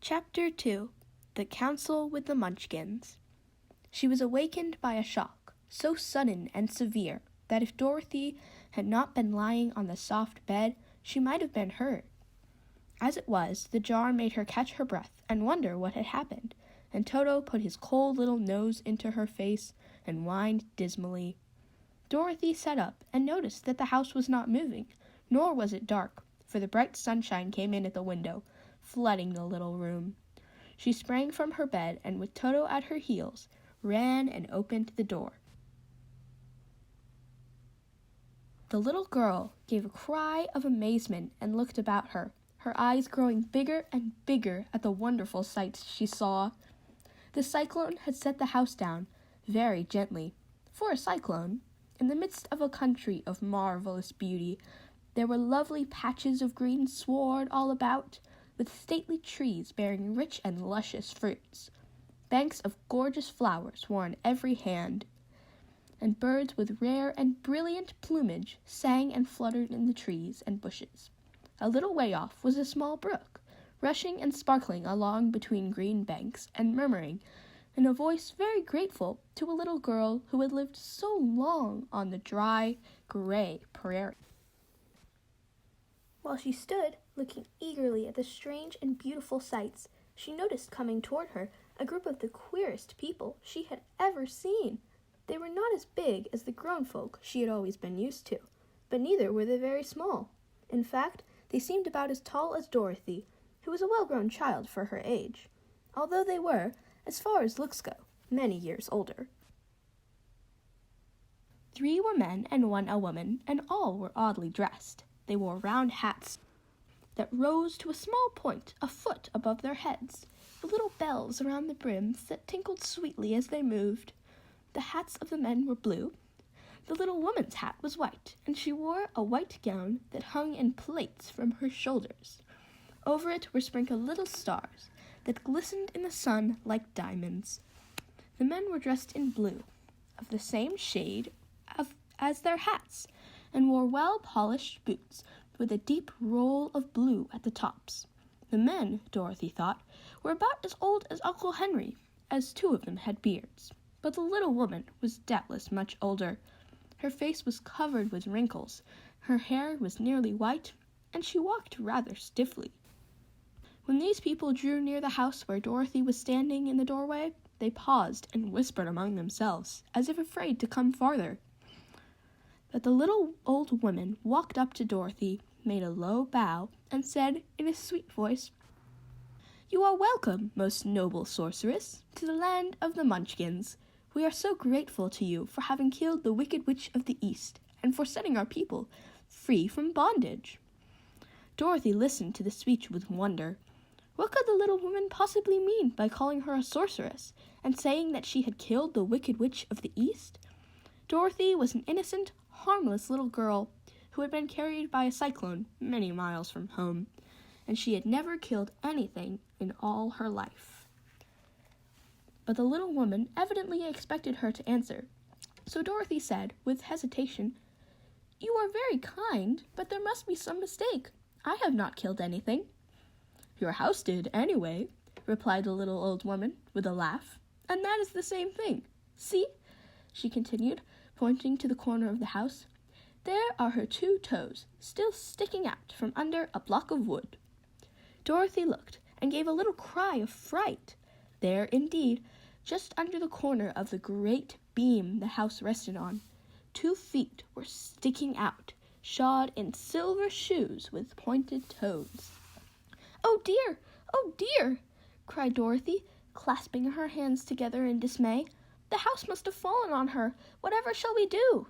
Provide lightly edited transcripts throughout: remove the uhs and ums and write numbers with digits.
Chapter 2. The Council with the Munchkins. She was awakened by a shock, so sudden and severe that if Dorothy had not been lying on the soft bed, she might have been hurt. As it was, the jar made her catch her breath and wonder what had happened, and Toto put his cold little nose into her face and whined dismally. Dorothy sat up and noticed that the house was not moving, nor was it dark, for the bright sunshine came in at the window, flooding the little room. She sprang from her bed and, with Toto at her heels, ran and opened the door. The little girl gave a cry of amazement and looked about her, her eyes growing bigger and bigger at the wonderful sights she saw. The cyclone had set the house down very gently. For a cyclone, in the midst of a country of marvelous beauty, there were lovely patches of green sward all about, with stately trees bearing rich and luscious fruits. Banks of gorgeous flowers were on every hand, and birds with rare and brilliant plumage sang and fluttered in the trees and bushes. A little way off was a small brook, rushing and sparkling along between green banks, and murmuring, in a voice very grateful, to a little girl who had lived so long on the dry, gray prairie. While she stood, looking eagerly at the strange and beautiful sights, she noticed coming toward her a group of the queerest people she had ever seen. They were not as big as the grown folk she had always been used to, but neither were they very small. In fact, they seemed about as tall as Dorothy, who was a well-grown child for her age, although they were, as far as looks go, many years older. 3 were men and 1 a woman, and all were oddly dressed. They wore round hats that rose to a small point a foot above their heads, with little bells around the brims that tinkled sweetly as they moved. The hats of the men were blue. The little woman's hat was white, and she wore a white gown that hung in plaits from her shoulders. Over it were sprinkled little stars that glistened in the sun like diamonds. The men were dressed in blue, of the same shade as their hats, and wore well-polished boots with a deep roll of blue at the tops. The men, Dorothy thought, were about as old as Uncle Henry, as 2 of them had beards. But the little woman was doubtless much older. Her face was covered with wrinkles, her hair was nearly white, and she walked rather stiffly. When these people drew near the house where Dorothy was standing in the doorway, they paused and whispered among themselves, as if afraid to come farther. But the little old woman walked up to Dorothy, made a low bow, and said in a sweet voice, "You are welcome, most noble sorceress, to the land of the Munchkins. We are so grateful to you for having killed the Wicked Witch of the East, and for setting our people free from bondage." Dorothy listened to the speech with wonder. What could the little woman possibly mean by calling her a sorceress, and saying that she had killed the Wicked Witch of the East? Dorothy was an innocent, harmless little girl who had been carried by a cyclone many miles from home, and she had never killed anything in all her life. But the little woman evidently expected her to answer, so Dorothy said, with hesitation, "You are very kind, but there must be some mistake. I have not killed anything." "Your house did, anyway," replied the little old woman, with a laugh, "and that is the same thing. See," she continued, pointing to the corner of the house, "there are her 2 toes, still sticking out from under a block of wood." Dorothy looked, and gave a little cry of fright. There, indeed, just under the corner of the great beam the house rested on, 2 feet were sticking out, shod in silver shoes with pointed toes. "Oh dear! Oh dear!" cried Dorothy, clasping her hands together in dismay. "The house must have fallen on her. Whatever shall we do?"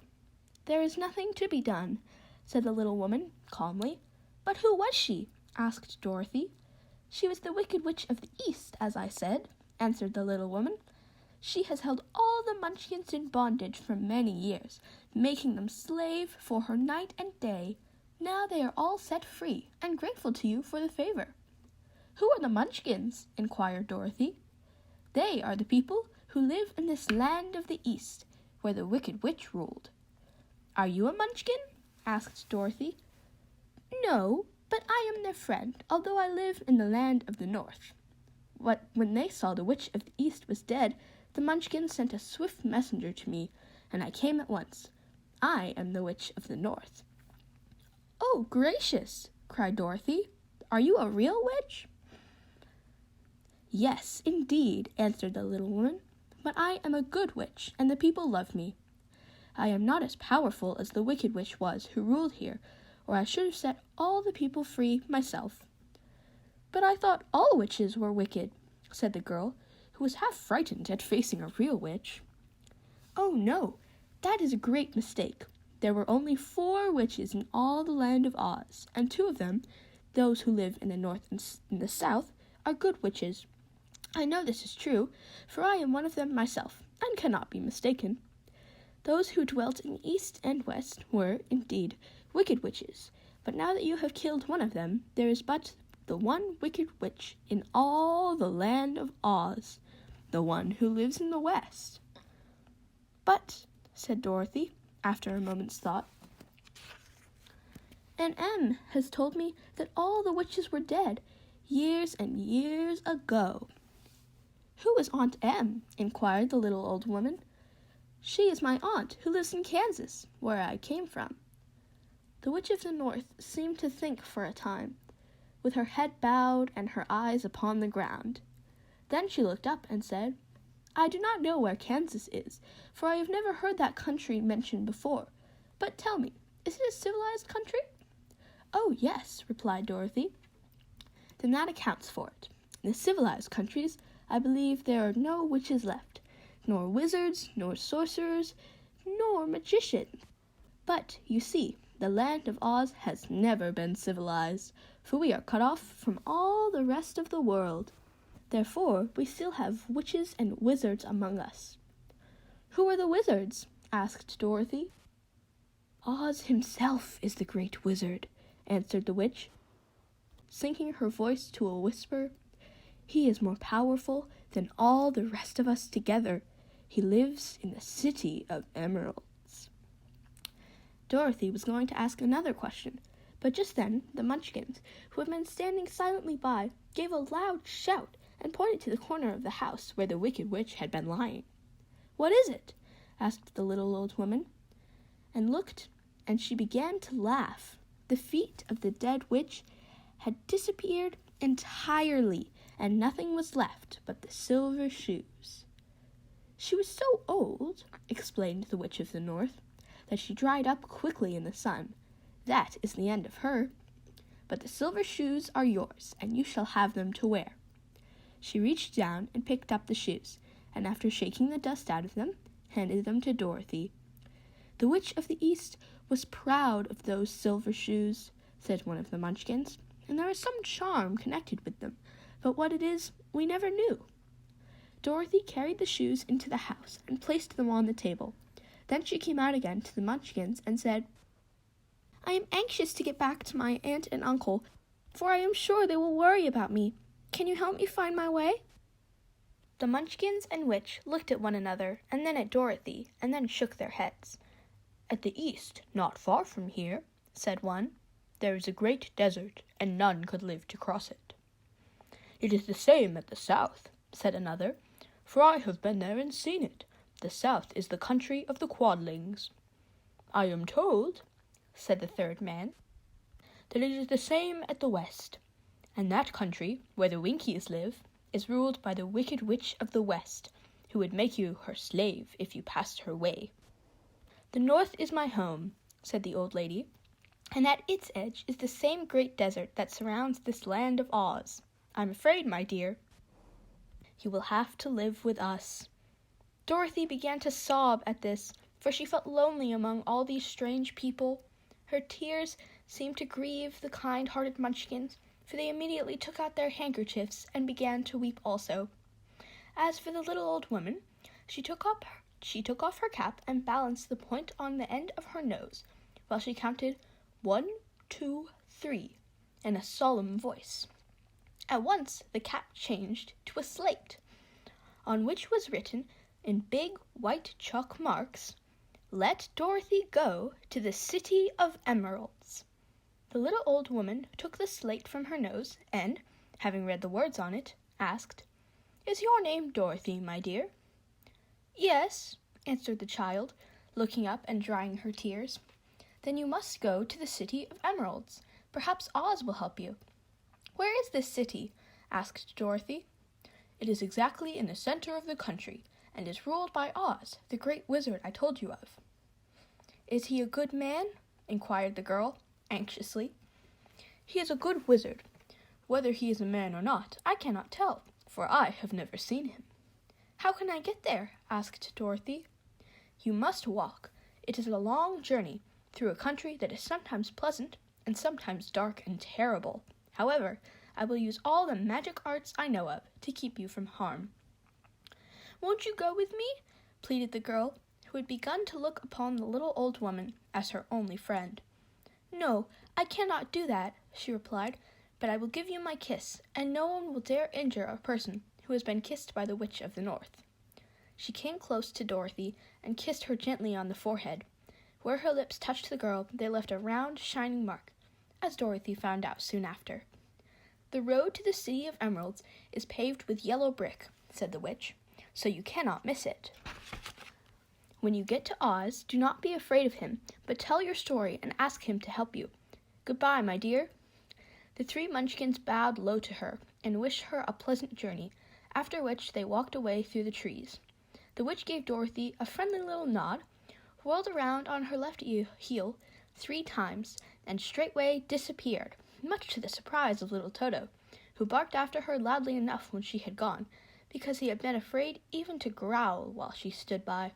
"There is nothing to be done," said the little woman, calmly. "But who was she?" asked Dorothy. "She was the Wicked Witch of the East, as I said," answered the little woman. "She has held all the Munchkins in bondage for many years, making them slave for her night and day. Now they are all set free, and grateful to you for the favor." "Who are the Munchkins?" inquired Dorothy. "They are the people who live in this land of the East, where the Wicked Witch ruled." "Are you a Munchkin?" asked Dorothy. "No, but I am their friend, although I live in the land of the North." When they saw the Witch of the East was dead, the Munchkins sent a swift messenger to me, and I came at once. I am the Witch of the North." "Oh, gracious!" cried Dorothy. "Are you a real witch?" "Yes, indeed," answered the little woman. "But I am a good witch, and the people love me. I am not as powerful as the wicked witch was who ruled here, or I should have set all the people free myself." "But I thought all witches were wicked," said the girl, who was half frightened at facing a real witch. "Oh, no, that is a great mistake. There were only 4 witches in all the land of Oz, and 2 of them, those who live in the north and in the south, are good witches. I know this is true, for I am one of them myself, and cannot be mistaken. Those who dwelt in the east and west were, indeed, wicked witches, but now that you have killed one of them, there is but the one wicked witch in all the land of Oz, the one who lives in the west." "But," said Dorothy, after a moment's thought, "Aunt Em has told me that all the witches were dead years and years ago." "Who is Aunt Em?" inquired the little old woman. "She is my aunt who lives in Kansas, where I came from." The Witch of the North seemed to think for a time, with her head bowed and her eyes upon the ground. Then she looked up and said, "I do not know where Kansas is, for I have never heard that country mentioned before. But tell me, is it a civilized country?" "Oh, yes," replied Dorothy. "Then that accounts for it. In the civilized countries, I believe there are no witches left, nor wizards, nor sorcerers, nor magicians. But, you see, the land of Oz has never been civilized, for we are cut off from all the rest of the world. Therefore, we still have witches and wizards among us." "Who are the wizards?" asked Dorothy. "Oz himself is the great wizard," answered the witch, sinking her voice to a whisper. "He is more powerful than all the rest of us together. He lives in the City of Emeralds." Dorothy was going to ask another question, but just then the Munchkins, who had been standing silently by, gave a loud shout and pointed to the corner of the house where the wicked witch had been lying. "What is it?" asked the little old woman, and looked, and she began to laugh. The feet of the dead witch had disappeared entirely, and nothing was left but the silver shoes. "She was so old," explained the Witch of the North, "that she dried up quickly in the sun. That is the end of her. But the silver shoes are yours, and you shall have them to wear." She reached down and picked up the shoes, and after shaking the dust out of them, handed them to Dorothy. "The Witch of the East was proud of those silver shoes," said one of the Munchkins, "and there is some charm connected with them, but what it is, we never knew." Dorothy carried the shoes into the house and placed them on the table. Then she came out again to the Munchkins and said, "I am anxious to get back to my aunt and uncle, for I am sure they will worry about me. Can you help me find my way?" The Munchkins and Witch looked at one another, and then at Dorothy, and then shook their heads. "At the east, not far from here," said one, "there is a great desert, and none could live to cross it." "It is the same at the south," said another, "for I have been there and seen it. The south is the country of the Quadlings." "I am told," said the third man, "that it is the same at the west, and that country, where the Winkies live, is ruled by the wicked witch of the west, who would make you her slave if you passed her way." "The north is my home," said the old lady, "and at its edge is the same great desert that surrounds this land of Oz. I'm afraid, my dear, you will have to live with us." Dorothy began to sob at this, for she felt lonely among all these strange people. Her tears seemed to grieve the kind-hearted Munchkins, for they immediately took out their handkerchiefs and began to weep also. As for the little old woman, she took off her cap and balanced the point on the end of her nose, while she counted 1, 2, 3 in a solemn voice. At once the cap changed to a slate, on which was written in big white chalk marks, "Let Dorothy go to the City of Emeralds." The little old woman took the slate from her nose and, having read the words on it, asked. "Is your name Dorothy, my dear?" "Yes," answered the child, looking up and drying her tears. "Then you must go to the City of Emeralds. Perhaps Oz will help you." "Where is this city?" asked Dorothy. "It is exactly in the center of the country, and is ruled by Oz, the great wizard I told you of." "Is he a good man?" inquired the girl, anxiously. "He is a good wizard. Whether he is a man or not, I cannot tell, for I have never seen him." "How can I get there?" asked Dorothy. "You must walk. It is a long journey, through a country that is sometimes pleasant and sometimes dark and terrible. However, I will use all the magic arts I know of to keep you from harm." "Won't you go with me?" pleaded the girl, who had begun to look upon the little old woman as her only friend. "No, I cannot do that," she replied, "but I will give you my kiss, and no one will dare injure a person who has been kissed by the Witch of the North." She came close to Dorothy and kissed her gently on the forehead. Where her lips touched the girl, they left a round, shining mark, as Dorothy found out soon after. "The road to the City of Emeralds is paved with yellow brick," said the witch, "so you cannot miss it. When you get to Oz, do not be afraid of him, but tell your story and ask him to help you. Goodbye, my dear." The three Munchkins bowed low to her and wished her a pleasant journey, after which they walked away through the trees. The witch gave Dorothy a friendly little nod, whirled around on her left heel 3 times, and straightway disappeared, much to the surprise of little Toto, who barked after her loudly enough when she had gone, because he had been afraid even to growl while she stood by.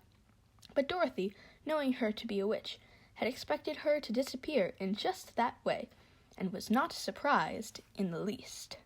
But Dorothy, knowing her to be a witch, had expected her to disappear in just that way, and was not surprised in the least.